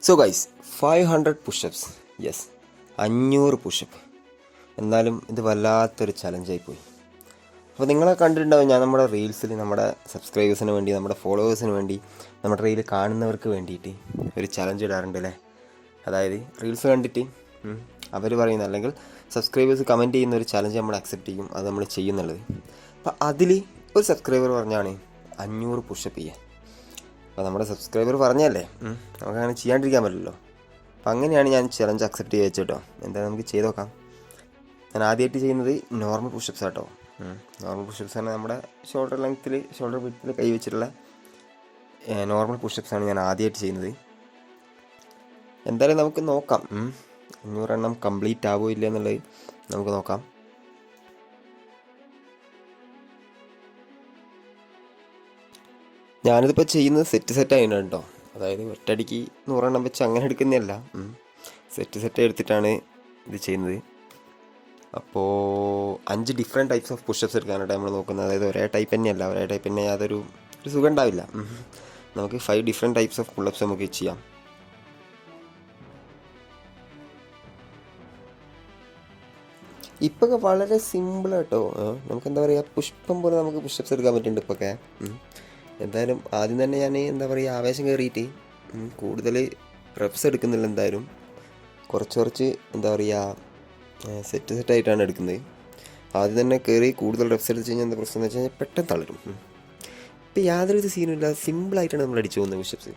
So guys 500 pushups, yes 500 pushup. എന്നാലും ഇത് വല്ലാത്തൊരു ചലഞ്ചായി പോയി. അപ്പോൾ നിങ്ങളെ കണ്ടിട്ടുണ്ടാവും, ഞാൻ നമ്മുടെ റീൽസിൽ നമ്മുടെ സബ്സ്ക്രൈബേഴ്സിന് വേണ്ടി, നമ്മുടെ ഫോളോവേഴ്സിന് വേണ്ടി, നമ്മുടെ റീൽ കാണുന്നവർക്ക് വേണ്ടിയിട്ട് ഒരു ചലഞ്ച് ഇടാറുണ്ട് അല്ലേ. അതായത് റീൽസ് കണ്ടിട്ട് അവർ പറയുന്ന, അല്ലെങ്കിൽ സബ്സ്ക്രൈബേഴ്സ് കമൻറ്റ് ചെയ്യുന്ന ഒരു ചലഞ്ച് നമ്മൾ അക്സെപ്റ്റ് ചെയ്യും, അത് നമ്മൾ ചെയ്യുന്നുള്ളത്. അപ്പോൾ അതിൽ ഒരു സബ്സ്ക്രൈബർ പറഞ്ഞാണ് 500 പുഷപ്പ് ചെയ്യാൻ. അപ്പോൾ നമ്മുടെ സബ്സ്ക്രൈബർ പറഞ്ഞല്ലേ, നമുക്കങ്ങനെ ചെയ്യാണ്ടിരിക്കാൻ പറ്റില്ലല്ലോ. അപ്പോൾ അങ്ങനെയാണ് ഞാൻ ചലഞ്ച് അക്സെപ്റ്റ് ചെയ്ത് വെച്ചിട്ടോ. എന്തായാലും നമുക്ക് ചെയ്ത് നോക്കാം. ഞാൻ ആദ്യമായിട്ട് ചെയ്യുന്നത് നോർമൽ പുഷപ്സ് ആട്ടോ. നോർമൽ പുഷപ്സ് ആണ് നമ്മുടെ ഷോൾഡർ ലെങ്ത്തിൽ, ഷോൾഡർ വിഡ്ത്തിൽ കൈ വെച്ചിട്ടുള്ള നോർമൽ പുഷപ്സാണ് ഞാൻ ആദ്യമായിട്ട് ചെയ്യുന്നത്. എന്തായാലും നമുക്ക് നോക്കാം 500 എണ്ണം കംപ്ലീറ്റ് ആവുമോ ഇല്ല എന്നുള്ളത് നമുക്ക് നോക്കാം. ഞാനിതിപ്പോൾ ചെയ്യുന്നത് സെറ്റ് ആയിട്ടുണ്ട് കേട്ടോ. അതായത് ഒറ്റയടിക്ക് 100 എണ്ണം വെച്ച് അങ്ങനെ എടുക്കുന്നതല്ല, സെറ്റ് എടുത്തിട്ടാണ് ഇത് ചെയ്യുന്നത്. അപ്പോൾ 5 ഡിഫറെൻറ്റ് ടൈപ്സ് ഓഫ് പുഷപ്സ് എടുക്കാനായിട്ട് നമ്മൾ നോക്കുന്നത്. അതായത് ഒരേ ടൈപ്പ് തന്നെയല്ല, ഒരേ ടൈപ്പ് തന്നെ യാതൊരു സുഖം ഉണ്ടാവില്ല. നമുക്ക് 5 ഡിഫറെൻറ്റ് ടൈപ്സ് ഓഫ് പുള്ളപ്സ് നമുക്ക് ചെയ്യാം. ഇപ്പൊക്കെ വളരെ സിമ്പിളാട്ടോ. നമുക്ക് എന്താ പറയുക, പുഷ്പം പോലെ നമുക്ക് പുഷപ്സ് എടുക്കാൻ പറ്റുന്നുണ്ട് ഇപ്പൊക്കെ. എന്തായാലും ആദ്യം തന്നെ ഞാൻ എന്താ പറയുക, ആവേശം കയറിയിട്ട് കൂടുതൽ റെപ്സ് എടുക്കുന്നില്ല. എന്തായാലും കുറച്ച് എന്താ പറയുക, സെറ്റായിട്ടാണ് എടുക്കുന്നത്. ആദ്യം തന്നെ കയറി കൂടുതൽ റെപ്സ് എടുത്ത് കഴിഞ്ഞാൽ എന്താ പ്രശ്നം എന്ന് വെച്ച് കഴിഞ്ഞാൽ പെട്ടെന്ന് തളരും. ഇപ്പം യാതൊരു സീനുമില്ല, സിമ്പിളായിട്ടാണ് നമ്മൾ അടിച്ചു പോകുന്നത് പുഷപ്സ്.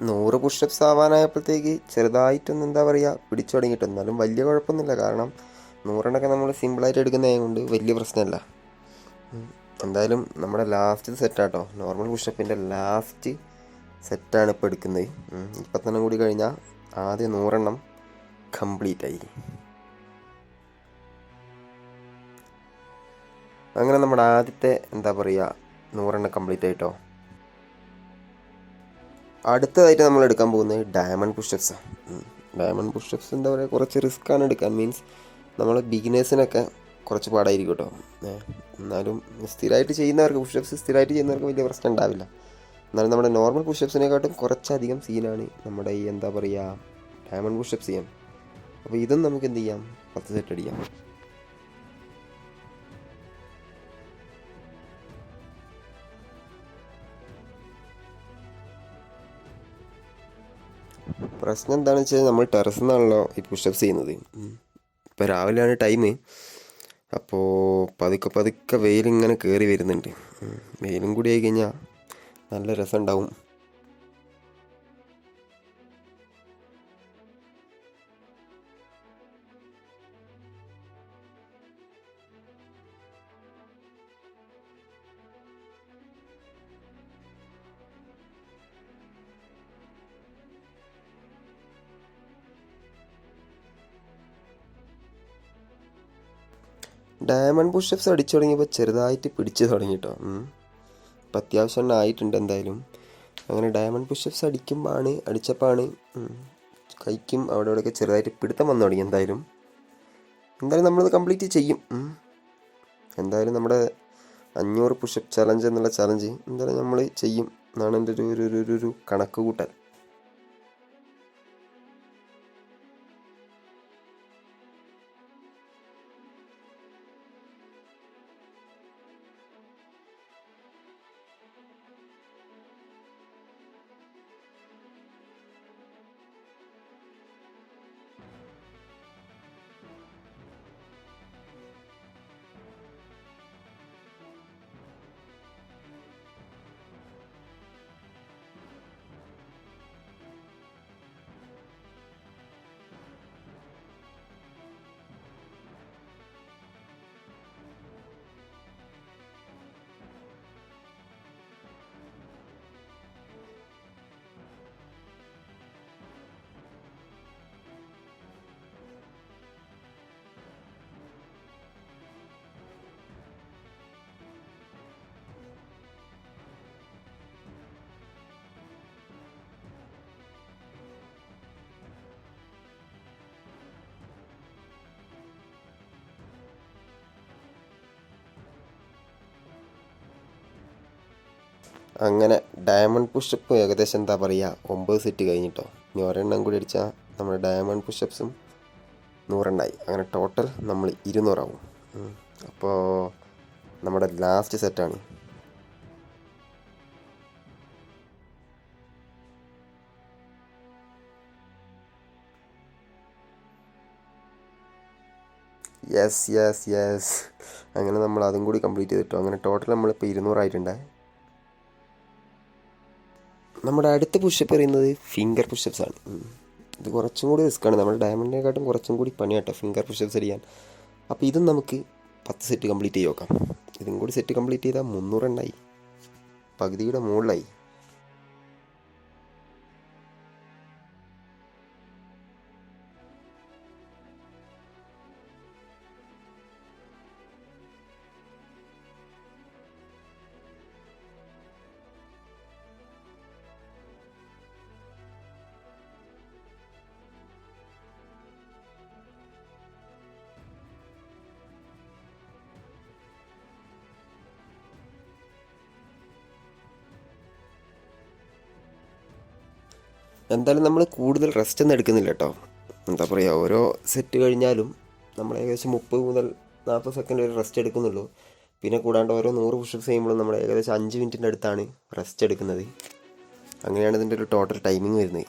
നൂറ് പുഷപ്സ് ആവാനായപ്പോഴത്തേക്ക് ചെറുതായിട്ടൊന്നും എന്താ പറയുക പിടിച്ചു തുടങ്ങിയിട്ട്. എന്നാലും വലിയ കുഴപ്പമൊന്നുമില്ല, കാരണം 100 എണ്ണമൊക്കെ നമ്മൾ സിമ്പിളായിട്ട് എടുക്കുന്നതായത് കൊണ്ട് വലിയ പ്രശ്നമല്ല. എന്തായാലും നമ്മുടെ ലാസ്റ്റ് സെറ്റാട്ടോ, നോർമൽ പുഷപ്പിൻ്റെ ലാസ്റ്റ് സെറ്റാണ് ഇപ്പോൾ എടുക്കുന്നത്. 20 കൂടി കഴിഞ്ഞാൽ ആദ്യം 100 എണ്ണം കംപ്ലീറ്റ് ആയി. അങ്ങനെ നമ്മുടെ ആദ്യത്തെ എന്താ പറയുക 100 എണ്ണം കംപ്ലീറ്റ് ആയിട്ടോ. അടുത്തതായിട്ട് നമ്മൾ എടുക്കാൻ പോകുന്നത് ഡയമണ്ട് പുഷപ്സാണ്. ഡയമണ്ട് പുഷപ്സ് എന്താ പറയുക, കുറച്ച് റിസ്ക്കാണ് എടുക്കാൻ. മീൻസ് നമ്മൾ ബിഗിനേഴ്സിനൊക്കെ കുറച്ച് പാടായിരിക്കും കേട്ടോ. എന്നാലും സ്ഥിരമായിട്ട് ചെയ്യുന്നവർക്ക്, പുഷപ്സ് സ്ഥിരമായിട്ട് ചെയ്യുന്നവർക്ക് വലിയ പ്രശ്നം ഉണ്ടാവില്ല. എന്നാലും നമ്മുടെ നോർമൽ പുഷപ്സിനെക്കാട്ടും കുറച്ചധികം സീനാണ് നമ്മുടെ ഈ എന്താ പറയുക ഡയമണ്ട് പുഷപ്സ് ചെയ്യാം. അപ്പോൾ ഇതും നമുക്ക് എന്ത് ചെയ്യാം, 10 സെറ്റ് അടിക്കാം. പ്രശ്നം എന്താണെന്ന് വെച്ചാൽ നമ്മൾ ടെറസിൽ നിന്നാണല്ലോ ഈ പുഷപ്സ് ചെയ്യുന്നത്. ഇപ്പോൾ രാവിലെയാണ് ടൈം. അപ്പോൾ പതുക്കെ വെയിലിങ്ങനെ കയറി വരുന്നുണ്ട്. വെയിലും കൂടി ആയി കഴിഞ്ഞാൽ നല്ല രസമുണ്ടാവും. ഡയമണ്ട് പുഷപ്സ് അടിച്ചു തുടങ്ങിയപ്പോൾ ചെറുതായിട്ട് പിടിച്ചു തുടങ്ങിട്ടോ. ഇപ്പം അത്യാവശ്യം എണ്ണം ആയിട്ടുണ്ട്. എന്തായാലും അങ്ങനെ ഡയമണ്ട് പുഷപ്സ് അടിച്ചപ്പോഴാണ് കൈക്കും അവിടെ ഇവിടെയൊക്കെ ചെറുതായിട്ട് പിടുത്തം വന്നു തുടങ്ങി. എന്തായാലും നമ്മളത് കംപ്ലീറ്റ് ചെയ്യും. എന്തായാലും നമ്മുടെ 500 പുഷപ്പ് ചലഞ്ച് എന്നുള്ള ചലഞ്ച് എന്തായാലും നമ്മൾ ചെയ്യും എന്നാണ് എൻ്റെ ഒരു കണക്ക് കൂട്ടൽ. അങ്ങനെ ഡയമണ്ട് പുഷപ്പ് ഏകദേശം എന്താ പറയുക 9 സെറ്റ് കഴിഞ്ഞിട്ടോ. ഇനി ഒരെണ്ണം കൂടി അടിച്ചാൽ നമ്മുടെ ഡയമണ്ട് പുഷപ്സും 100 അങ്ങനെ ടോട്ടൽ നമ്മൾ 200 അപ്പോൾ നമ്മുടെ ലാസ്റ്റ് സെറ്റാണ്. യെസ് യെസ് യെസ്, അങ്ങനെ നമ്മൾ അതും കൂടി കംപ്ലീറ്റ് ചെയ്തിട്ടോ. അങ്ങനെ ടോട്ടൽ നമ്മളിപ്പോൾ 200 നമ്മുടെ അടുത്ത പുഷപ്പ് പറയുന്നത് ഫിംഗർ പുഷപ്സ് ആണ്. ഇത് കുറച്ചും കൂടി റിസ്ക്കാണ്, നമ്മുടെ ഡയമണ്ടിനെക്കാട്ടും കുറച്ചും കൂടി പണിയാട്ടോ ഫിംഗർ പുഷപ്സ് ചെയ്യാൻ. അപ്പോൾ ഇതും നമുക്ക് 10 സെറ്റ് കംപ്ലീറ്റ് ചെയ്ത് നോക്കാം. ഇതും കൂടി സെറ്റ് കംപ്ലീറ്റ് ചെയ്താൽ 300 പകുതിയുടെ മുകളിലായി. എന്തായാലും നമ്മൾ കൂടുതൽ റെസ്റ്റ് ഒന്നും എടുക്കുന്നില്ല കേട്ടോ. എന്താ പറയുക, ഓരോ സെറ്റ് കഴിഞ്ഞാലും നമ്മൾ ഏകദേശം 30 മുതൽ 40 സെക്കൻഡ് വരെ റെസ്റ്റ് എടുക്കുന്നുള്ളൂ. പിന്നെ കൂടാണ്ട് ഓരോ 100 പുഷപ്സ് ചെയ്യുമ്പോഴും നമ്മൾ ഏകദേശം 5 മിനിറ്റിൻ്റെ അടുത്താണ് റെസ്റ്റ് എടുക്കുന്നത്. അങ്ങനെയാണ് ഇതിൻ്റെ ഒരു ടോട്ടൽ ടൈമിങ് വരുന്നത്.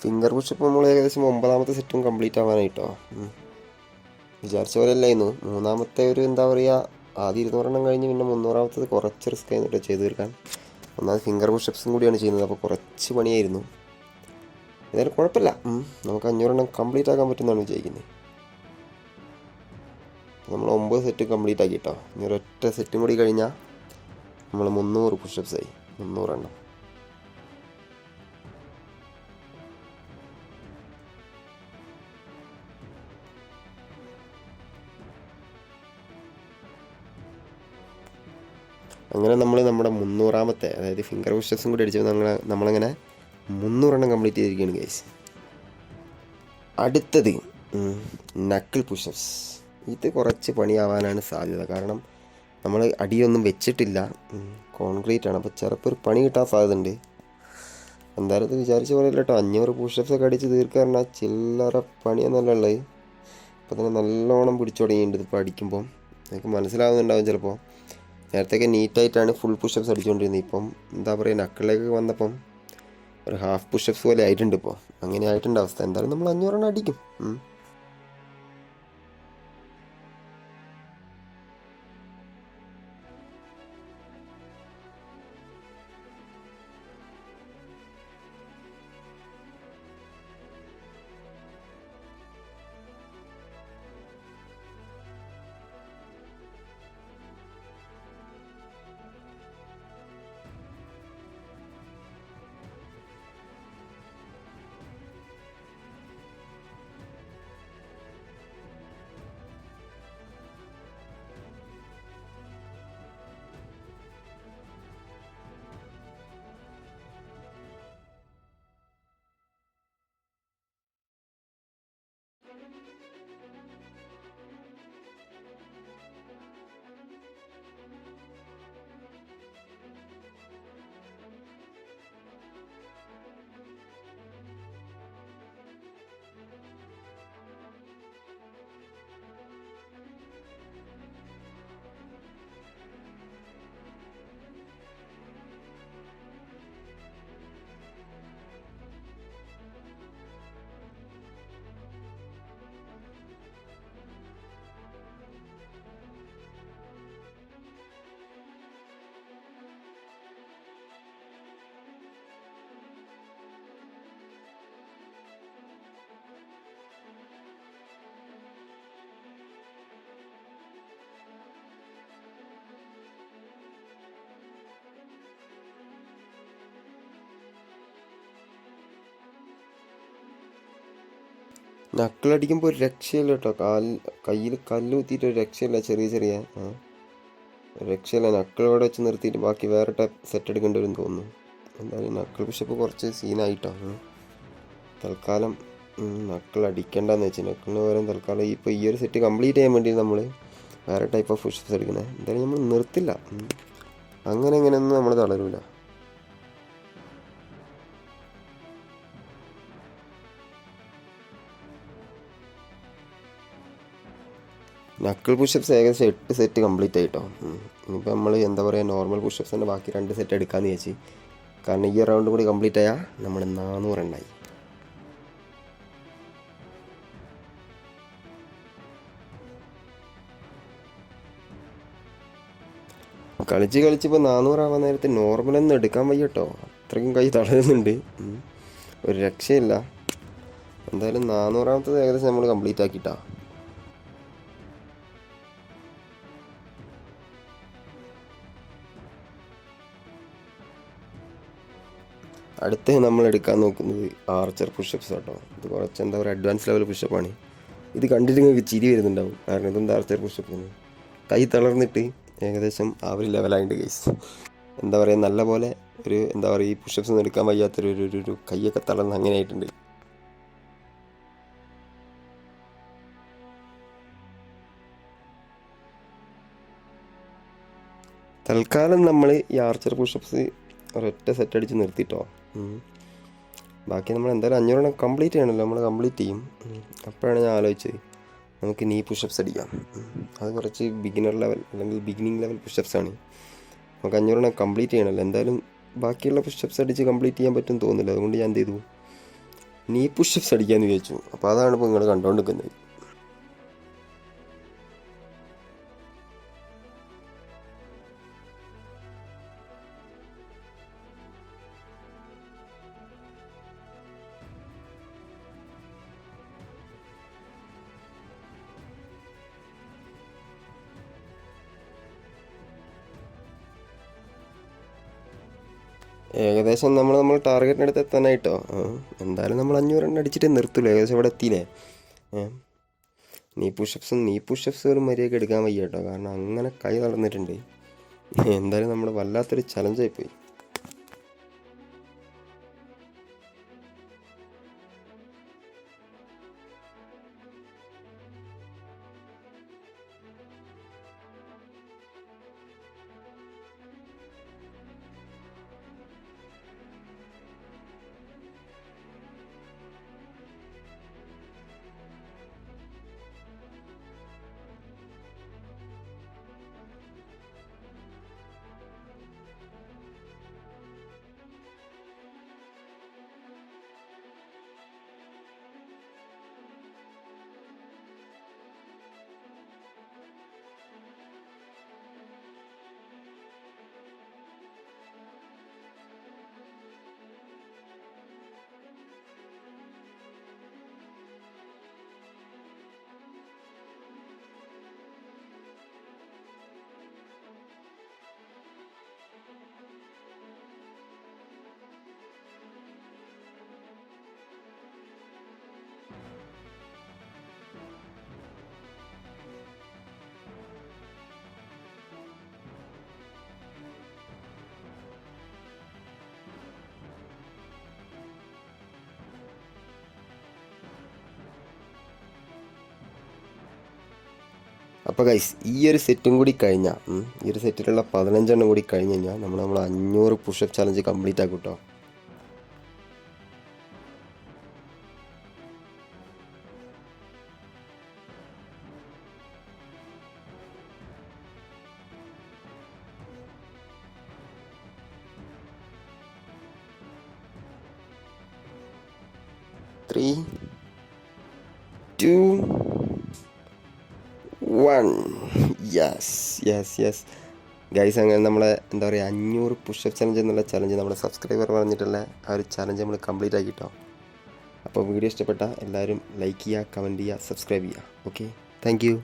ഫിംഗർ പുഷപ്പ് നമ്മൾ ഏകദേശം 9ാമത്തെ സെറ്റും കംപ്ലീറ്റ് ആവാനായിട്ടോ. വിചാരിച്ച പോലെ അല്ലായിരുന്നു. മൂന്നാമത്തെ ഒരു എന്താ പറയുക, ആദ്യം 200 കഴിഞ്ഞ് പിന്നെ 300ാമത്തത് കുറച്ച് റിസ്ക് ആയിരുന്നു ചെയ്തു തീർക്കാൻ. ഒന്നാമത് ഫിംഗർ പുഷപ്സും കൂടിയാണ് ചെയ്യുന്നത്, അപ്പോൾ കുറച്ച് പണിയായിരുന്നു. ഏതായാലും കുഴപ്പമില്ല, നമുക്ക് 500 കംപ്ലീറ്റ് ആക്കാൻ പറ്റുമെന്നാണ് വിചാരിക്കുന്നത്. നമ്മൾ 9 സെറ്റ് കംപ്ലീറ്റ് ആക്കിട്ടോ. ഇനി ഒരൊറ്റ സെറ്റും കൂടി കഴിഞ്ഞാൽ നമ്മൾ 300 പുഷപ്സായി, 300. അങ്ങനെ നമ്മൾ നമ്മുടെ 300ാമത്തെ, അതായത് ഫിംഗർ പുഷപ്സും കൂടി അടിച്ചപ്പോൾ നമ്മളങ്ങനെ 300 കംപ്ലീറ്റ് ചെയ്തിരിക്കുകയാണ് ഗൈസ്. അടുത്തത് നക്കിൾ പുഷപ്സ്. ഇത് കുറച്ച് പണിയാവാനാണ് സാധ്യത, കാരണം നമ്മൾ അടിയൊന്നും വെച്ചിട്ടില്ല, കോൺക്രീറ്റ് ആണ്. അപ്പോൾ ചിലപ്പോൾ ഒരു പണി കിട്ടാൻ സാധ്യത ഉണ്ട്. എന്തായാലും ഇത് വിചാരിച്ച പോലെ അല്ല കേട്ടോ. 500 പുഷപ്സ് ഒക്കെ അടിച്ച് തീർക്കാറുണ്ട്, ചില്ലറ പണിയൊന്നല്ല ഉള്ളത്. അപ്പോൾ തന്നെ നല്ലോണം പിടിച്ചു തുടങ്ങിയിട്ടുണ്ട് ഇതിപ്പോൾ അടിക്കുമ്പം. നിങ്ങൾക്ക് മനസ്സിലാവുന്നുണ്ടാവും ചിലപ്പോൾ. നേരത്തെയൊക്കെ നീറ്റായിട്ടാണ് ഫുൾ പുഷപ്സ് അടിച്ചുകൊണ്ടിരുന്നത്. ഇപ്പം എന്താ പറയുക, നക്കിളിലേക്ക് വന്നപ്പം ഒരു ഹാഫ് പുഷപ്സ് പോലെ ആയിട്ടുണ്ട് ഇപ്പോൾ. അങ്ങനെ ആയിട്ടുണ്ട് അവസ്ഥ. എന്തായാലും നമ്മൾ 500 അടിക്കും. നക്കിളടിക്കുമ്പോൾ ഒരു രക്ഷയില്ല കേട്ടോ. കയ്യിൽ കല്ല് കുത്തിയിട്ട് ഒരു രക്ഷയില്ല. ചെറിയ ഒരു രക്ഷയില്ല. നക്കിളോടെ വെച്ച് നിർത്തിയിട്ട് ബാക്കി വേറെ സെറ്റ് എടുക്കേണ്ടി വരും തോന്നുന്നു. എന്തായാലും നക്കിൾ പുഷപ്പ് കുറച്ച് സീനായിട്ടോ. തൽക്കാലം നക്കിൾ അടിക്കേണ്ടെന്ന് വെച്ചാൽ നക്കിളിന് പകരം തൽക്കാലം ഇപ്പോൾ ഈ ഒരു സെറ്റ് കംപ്ലീറ്റ് ചെയ്യാൻ വേണ്ടി നമ്മൾ വേറെ ടൈപ്പ് ഓഫ് പുഷപ്സ് എടുക്കുന്നത്. എന്തായാലും നമ്മൾ നിർത്തില്ല. അങ്ങനെ ഇങ്ങനെയൊന്നും നമ്മൾ തളരില്ല. നക്കിൾ പുഷപ്സ് ഏകദേശം 8 സെറ്റ് കംപ്ലീറ്റ് ആയിട്ടോ. ഇനിയിപ്പോൾ നമ്മൾ എന്താ പറയുക, നോർമൽ പുഷപ്സിൻ്റെ ബാക്കി 2 സെറ്റ് എടുക്കാമെന്ന് വിചാരിച്ച്. കാരണം ഈ റൗണ്ട് കൂടി കംപ്ലീറ്റ് ആയാൽ നമ്മൾ 400 എണ്ണായി. കളിച്ചിപ്പോൾ 400 ആവാൻ നേരത്തെ നോർമലൊന്നും എടുക്കാൻ വയ്യ കേട്ടോ. അത്രയ്ക്കും കൈ തളരുന്നുണ്ട്. ഒരു രക്ഷയില്ല. എന്തായാലും 400ാമത്തത് ഏകദേശം നമ്മൾ കംപ്ലീറ്റ് ആക്കിയിട്ടാ. അടുത്ത് നമ്മൾ എടുക്കാൻ നോക്കുന്നത് ആർച്ചർ പുഷപ്സ് കേട്ടോ. ഇത് കുറച്ച് എന്താ പറയുക, അഡ്വാൻസ് ലെവൽ പുഷപ്പാണ്. ഇത് കണ്ടിട്ട് നിങ്ങൾക്ക് ചിരി വരുന്നുണ്ടാവും. കാരണം ഇതെന്താ ആർച്ചർ പുഷപ്പ്, കൈ തളർന്നിട്ട് ഏകദേശം ആ ഒരു ലെവലായിട്ട് ഗൈസ്. എന്താ പറയുക, നല്ല പോലെ ഒരു എന്താ പറയുക, ഈ പുഷപ്സ് ഒന്നും എടുക്കാൻ വയ്യാത്തൊരു കൈയൊക്കെ തളർന്ന് അങ്ങനെ ആയിട്ടുണ്ട്. തൽക്കാലം നമ്മൾ ഈ ആർച്ചർ പുഷപ്സ് ഒരൊറ്റ സെറ്റ് അടിച്ച് നിർത്തിയിട്ടോ. ബാക്കി നമ്മൾ എന്തായാലും 500 കംപ്ലീറ്റ് ചെയ്യണമല്ലോ, നമ്മൾ കംപ്ലീറ്റ് ചെയ്യും. അപ്പോഴാണ് ഞാൻ ആലോചിച്ചത് നമുക്ക് നീ പുഷപ്സ് അടിക്കാം. അത് കുറച്ച് ബിഗിനർ ലെവൽ അല്ലെങ്കിൽ ബിഗിനിങ് ലെവൽ പുഷപ്സ് ആണ്. നമുക്ക് 500 കംപ്ലീറ്റ് ചെയ്യണമല്ലോ. എന്തായാലും ബാക്കിയുള്ള പുഷപ്സ് അടിച്ച് കംപ്ലീറ്റ് ചെയ്യാൻ പറ്റും തോന്നില്ല. അതുകൊണ്ട് ഞാൻ എന്ത് ചെയ്തു, നീ പുഷപ്സ് അടിക്കാമെന്ന് വിചാരിച്ചു. അപ്പോൾ അതാണ് ഇപ്പോൾ നിങ്ങൾ കണ്ടുകൊണ്ടിരിക്കുന്നത്. ഏകദേശം നമ്മൾ ടാർഗറ്റിൻ്റെ അടുത്ത് എത്താനായിട്ടോ. എന്തായാലും നമ്മൾ 500 എണ്ണം അടിച്ചിട്ട് നിർത്തുള്ളൂ. ഏകദേശം ഇവിടെ എത്തിയില്ലേ. നീ പുഷപ്സ് ഒരു മര്യാദയ്ക്ക് എടുക്കാൻ വയ്യ കേട്ടോ. കാരണം അങ്ങനെ കൈ തളർന്നിട്ടുണ്ട്. എന്തായാലും നമ്മൾ വല്ലാത്തൊരു ചലഞ്ചായിപ്പോയി. അപ്പോൾ ഗൈസ്, ഈ ഒരു സെറ്റും കൂടി കഴിഞ്ഞാൽ, ഈ ഒരു സെറ്റിലുള്ള 15 എണ്ണം കൂടി കഴിഞ്ഞ് കഴിഞ്ഞാൽ നമ്മൾ 500 പുഷപ്പ് ചലഞ്ച് കംപ്ലീറ്റ് ആക്കും കേട്ടോ. Three, 2, 1. യെസ് ഗൈസ്, അങ്ങനെ നമ്മളെ എന്താ പറയുക 500 പുഷപ്പ് ചലഞ്ച് എന്നുള്ള ചലഞ്ച് നമ്മുടെ സബ്സ്ക്രൈബർ പറഞ്ഞിട്ടുള്ള ആ ഒരു ചലഞ്ച് നമ്മൾ കംപ്ലീറ്റ് ആക്കിട്ടോ. അപ്പോൾ വീഡിയോ ഇഷ്ടപ്പെട്ട എല്ലാവരും ലൈക്ക് ചെയ്യുക, കമൻറ്റ് ചെയ്യുക, സബ്സ്ക്രൈബ് ചെയ്യുക. Okay, thank you.